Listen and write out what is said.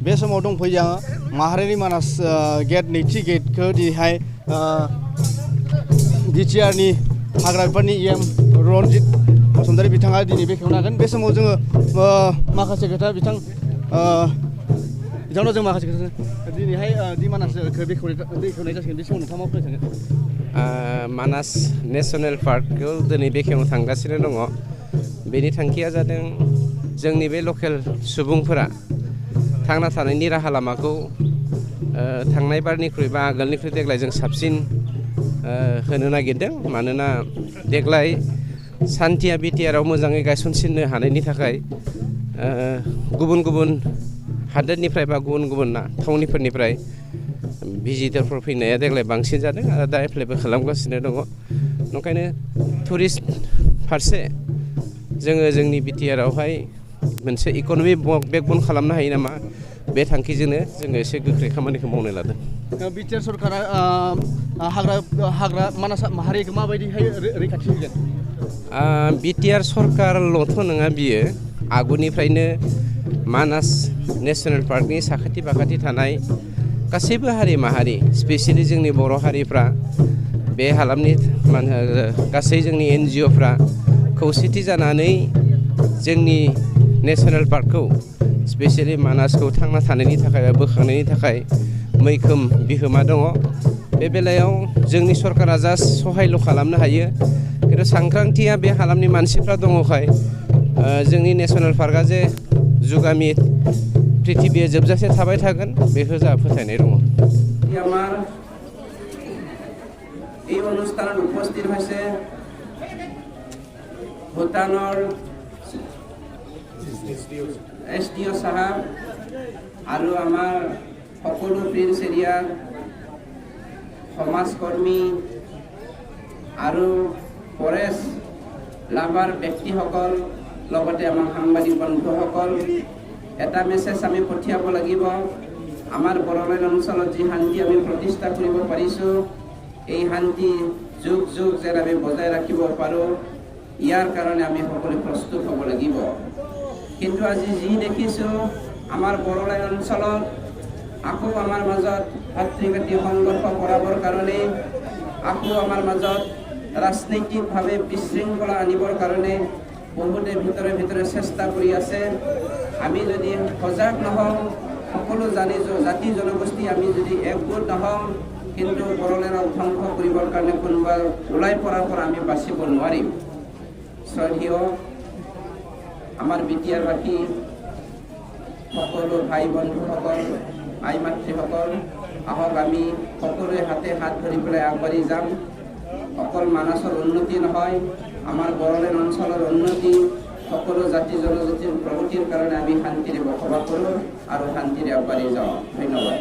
बे समाव दंफैयो आङो माहारियारि मानास गेट नैथि गेटखौ दिनैहाय बिटिआरनि हाग्रा बिफाननि EM रनजित बसुमतारी बिथाङा दिनै बेखेवनो हागोन। बे समाव जोङो माखासे खोथा बिथांनाव जों माखासे खोथा दिनैहाय दि मानासखौ बेखेवनाय जासिगोन। बे समाव नोंथाङा मा फोरमायनो सानगोन? मानास नेसनेल पार्कखौ दिनै बेखेवनो थांगासिनो दङ। बेनि थांखिया जादों जोंनि बे लकेल सुबुंफोरा थांना थानायनि राहा लामाखौ थांनाय बारनिख्रुइ बा आगोलनिख्रुइ देग्लाय जों साबसिन होनो नागिरदों। मानोना देग्लाय सान्थिया बिटिआरआव मोजाङै गायसनसिननो हानायनि थाखाय गुबुन गुबुन हादोरनिफ्राय बा गुबुन गुबुन थावनिफोरनिफ्राय भिजिटरफोर फैनाया देग्लाय बांसिन जादों आरो दा एप्लाइबो खालामगासिनो दङ। ओंखायनो टुरिस्ट फारसे जोङो जोंनि बिटिआरआवहाय मोनसे इक'नमिक बेकबन खालामनो हायो नामा, बे थांखिजोंनो जोङो एसे गोख्रै खामानिखौ मावनो लादों। बिटिआर सरकारा हाग्रा मानास माहारिखौ माबायदिहाय रैखाथि होगोन? बिटिआर सरकारल'थ' नङा, बियो आगुनिफ्रायनो मानास नेसनेल पार्कनि साखाथि फाखाथि थानाय गासैबो हारि माहारि, स्पेसियेलि जोंनि बर' हारिफ्रा, बे हालामनि गासै जोंनि NGOफ्रा खौसेथि जानानै जोंनि नेसनेल पार्कखौ स्पेसियेलि मानासखौ थांना थानायनि थाखाय बा बोखांनायनि थाखाय मैखोम बिहोमा दङ। बे बेलायाव जोंनि सरकारा जास्ट सहायल' खालामनो हायो, खिन्थु सांग्रांथिया बे हालामनि मानसिफ्रा दङखाय जोंनि नेसनेल पार्कआ जे जुगामि पृथिबीया जोबजासे थाबाय थागोन, बेखौ जोंहा फोथायनाय दङ। আমার এই অনুষ্ঠানত উপস্থিত হয়েছে ভূটানৰ SDO সাহেব আৰু আমাৰ সকলো প্ৰিন্স এৰিয়াৰ সমাজকৰ্মী আৰু ফৰেষ্ট লাভাৰ ব্যক্তিসকল, লগতে আমাৰ সাংবাদিক বন্ধুসকল, এটা মেছেজ আমি পঠিয়াব লাগিব। আমাৰ বড়োলেণ্ড অঞ্চলত যি শান্তি আমি প্ৰতিষ্ঠা কৰিব পাৰিছোঁ, এই শান্তি যুগ যুগ যেন আমি বজাই ৰাখিব পাৰোঁ, ইয়াৰ কাৰণে আমি সকলোৱে প্ৰস্তুত হ'ব লাগিব। কিন্তু আজি যি দেখিছোঁ, আমাৰ বড়োলেণ্ড অঞ্চলত আকৌ আমাৰ মাজত ভাতৃঘাতী সংঘৰ্ষ কৰাবৰ কাৰণে, আকৌ আমাৰ মাজত ৰাজনৈতিকভাৱে বিশৃংখলা আনিবৰ কাৰণে বহুতে ভিতৰে ভিতৰে চেষ্টা কৰি আছে। আমি যদি সজাগ নহওঁ, সকলো জাতি জনগোষ্ঠী আমি যদি একগোট নহওঁ, কিন্তু বড়োলেণ্ডক ধ্বংস কৰিবৰ কাৰণে কোনোবা ওলাই পৰাৰ পৰা আমি বাচিব নোৱাৰিম। শ্ৰদ্ধেয় আমাৰ বিটিআৰবাসী সকলো ভাই বন্ধুসকল, আই মাতৃসকল, আহক আমি সকলোৱে হাতে হাত ধৰি পেলাই আগবাঢ়ি যাম। অকল মানাসৰ উন্নতি নহয়, আমাৰ বড়োলেণ্ড অঞ্চলৰ উন্নতি, সকলো জাতি জনজাতিৰ প্ৰগতিৰ কাৰণে আমি শান্তিৰে বসবাস কৰোঁ আৰু শান্তিৰে আগবাঢ়ি যাওঁ। ধন্যবাদ।